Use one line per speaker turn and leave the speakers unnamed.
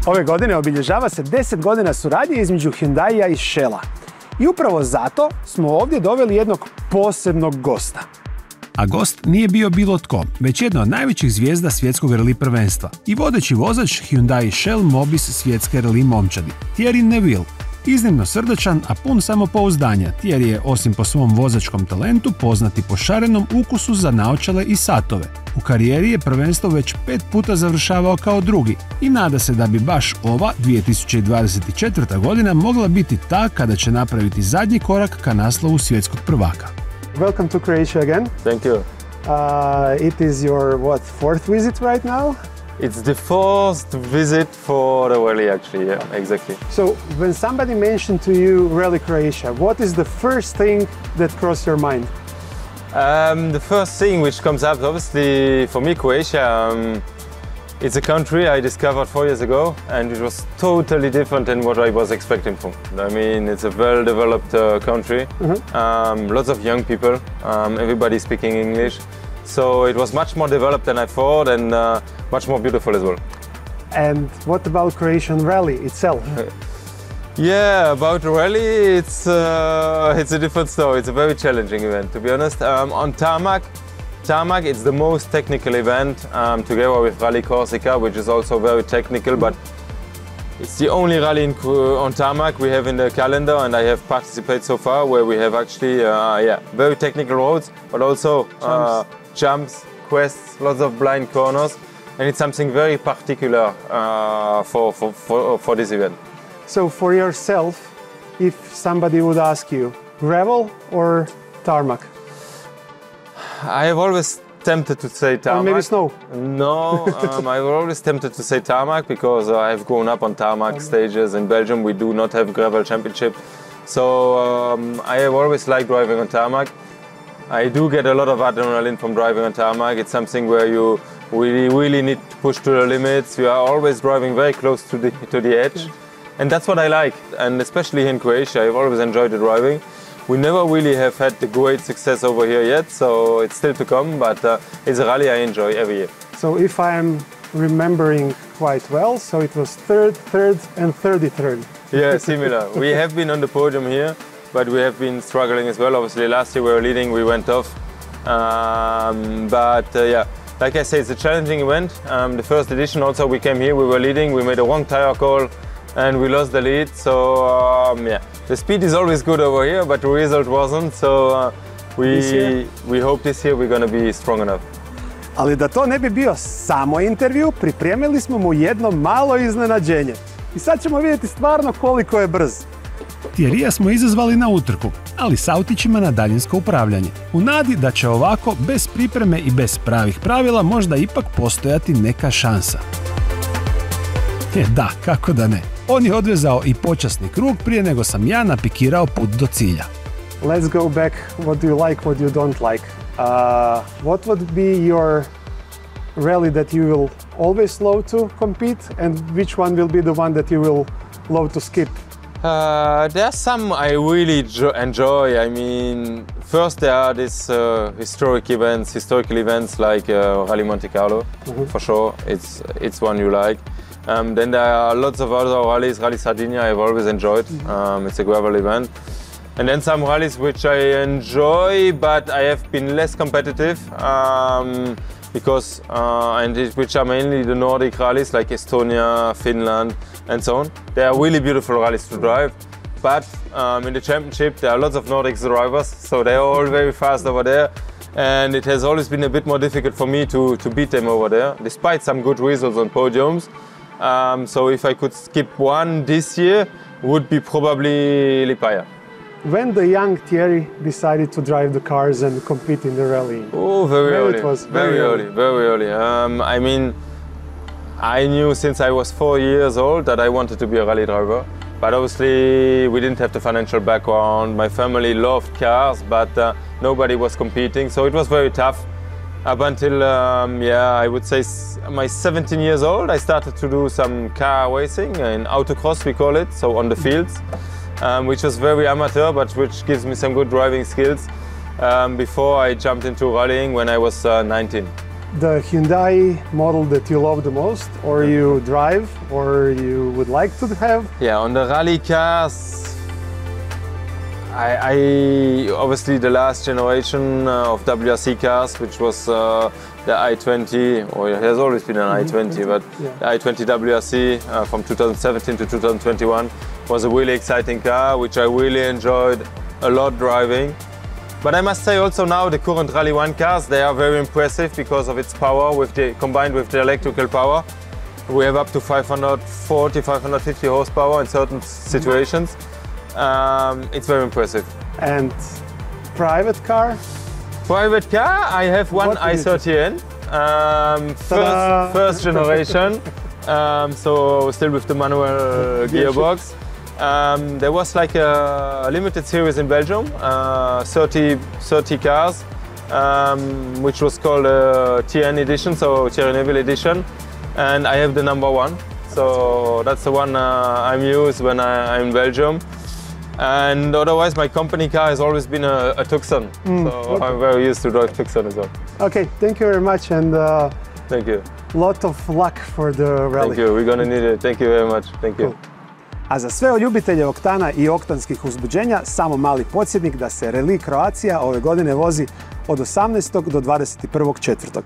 Ove godine obilježava se 10 godina suradnje između Hyundaia i Shella. I upravo zato smo ovdje doveli jednog posebnog gosta.
A gost nije bio bilo tko, već jedna od najvećih zvijezda svjetskog rally prvenstva i vodeći vozač Hyundai Shell Mobis svjetske rally momčadi, Thierry Neuvillea. Iznimno srdačan, a pun samopouzdanja, Thierry je osim po svom vozačkom talentu poznati po šarenom ukusu za naočale i satove. U karijeri je prvenstvo već 5 puta završavao kao drugi i nada se da bi baš ova 2024. godina mogla biti ta kada će napraviti zadnji korak ka naslovu svjetskog prvaka.
Welcome to Croatia again.
Thank you.
It is your, fourth visit right now?
It's the first visit for the rally, actually, yeah, exactly.
So, when somebody mentioned to you Rally Croatia, what is the first thing that crossed your mind?
The first thing which comes up, obviously, for me, Croatia, it's a country I discovered 4 years ago, and it was totally different than what I was expecting from. I mean, it's a well-developed country, lots of young people, everybody speaking English. So it was much more developed than I thought, and much more beautiful as well.
And what about Croatian Rally itself?
Yeah, about the rally, it's a different story. It's a very challenging event, to be honest. On Tarmac, it's the most technical event, together with Rally Corsica, which is also very technical, but it's the only rally on Tarmac we have in the calendar, and I have participated so far where we have actually, very technical roads, but also jumps, quests, lots of blind corners, and it's something very particular for this event.
So for yourself, if somebody would ask you, gravel or tarmac?
I have always tempted to say tarmac.
Or maybe snow?
No, I was always tempted to say tarmac because I've grown up on tarmac stages. In Belgium we do not have gravel championship. So I have always liked driving on tarmac. I do get a lot of adrenaline from driving on tarmac. It's something where you really need to push to the limits. You are always driving very close to the edge. And that's what I like. And especially here in Croatia, I've always enjoyed the driving. We never really have had the great success over here yet, so it's still to come, but it's a rally I enjoy every year.
So if I am remembering quite well, so it was third, and 33rd.
Yeah, similar. We have been on the podium here, but we have been struggling as well. Obviously last year we were leading, we went off. Yeah, like I say, it's a challenging event. The first edition also we came here, we were leading, we made a wrong tire call and we lost the lead. So yeah, the speed is always good over here, but the result wasn't. So we hope this year we're going to be strong enough.
Ali da to ne bi bio samo intervju, pripremili smo mu jedno malo iznenađenje. I sad ćemo vidjeti stvarno koliko je brz.
Thierrya smo izazvali na utrku, ali s autićima na daljinsko upravljanje, u nadi da će ovako, bez pripreme i bez pravih pravila, možda ipak postojati neka šansa. Da, kako da ne. On je odvezao i počasni krug prije nego sam ja napikirao put do cilja.
Let's go back what do you like, what you don't like. What would be your rally that you will always love to compete, and which one will be the one that you will love to skip?
There are some I really enjoy. I mean, first there are these historical events like Rally Monte Carlo, for sure. It's one you like. Then there are lots of other rallies. Rally Sardinia I've always enjoyed. It's a gravel event. And then some rallies which I enjoy, but I have been less competitive because which are mainly the Nordic rallies like Estonia, Finland, and so on. They are really beautiful rallies to drive. But in the championship there are lots of Nordic drivers, so they are all very fast over there. And it has always been a bit more difficult for me to beat them over there, despite some good results on podiums. So if I could skip one this year, would be probably Lipaia.
When the young Thierry decided to drive the cars and compete in the rally?
Oh, very early.
It was
very early. I mean, I knew since I was 4 years old that I wanted to be a rally driver. But obviously we didn't have the financial background. My family loved cars, but nobody was competing, so it was very tough. Up until, I would say my 17 years old, I started to do some car racing in autocross, we call it, so on the fields, which was very amateur, but which gives me some good driving skills before I jumped into rallying when I was 19.
the Hyundai model that you love the most, or you drive, or you would like to have?
Yeah, on the rally cars, I obviously the last generation of WRC cars, which was the i20, or it has always been an i20, but the i20 WRC from 2017 to 2021 was a really exciting car, which I really enjoyed a lot driving. But I must say also now the current Rally 1 cars, they are very impressive because of its power combined with the electrical power. We have up to 540, 550 horsepower in certain situations. It's very impressive.
And private car?
Private car, I have one i30N, first generation, so still with the manual gearbox. There was like a limited series in Belgium, 30 cars, which was called a TN edition, so Thierry Neuvillea edition, and I have the number one. So that's the one I'm used when I'm in Belgium. And otherwise, my company car has always been a Tucson, so okay. I'm very used to drive Tucson as well.
Okay, thank you very much, and
thank you.
Lot of luck for the rally.
Thank you, we're gonna need it. Thank you very much. Thank you.
Cool. A za sve ljubitelje oktana i oktanskih uzbuđenja, samo mali podsjetnik da se Rally Croatia ove godine vozi od 18. do 21.4.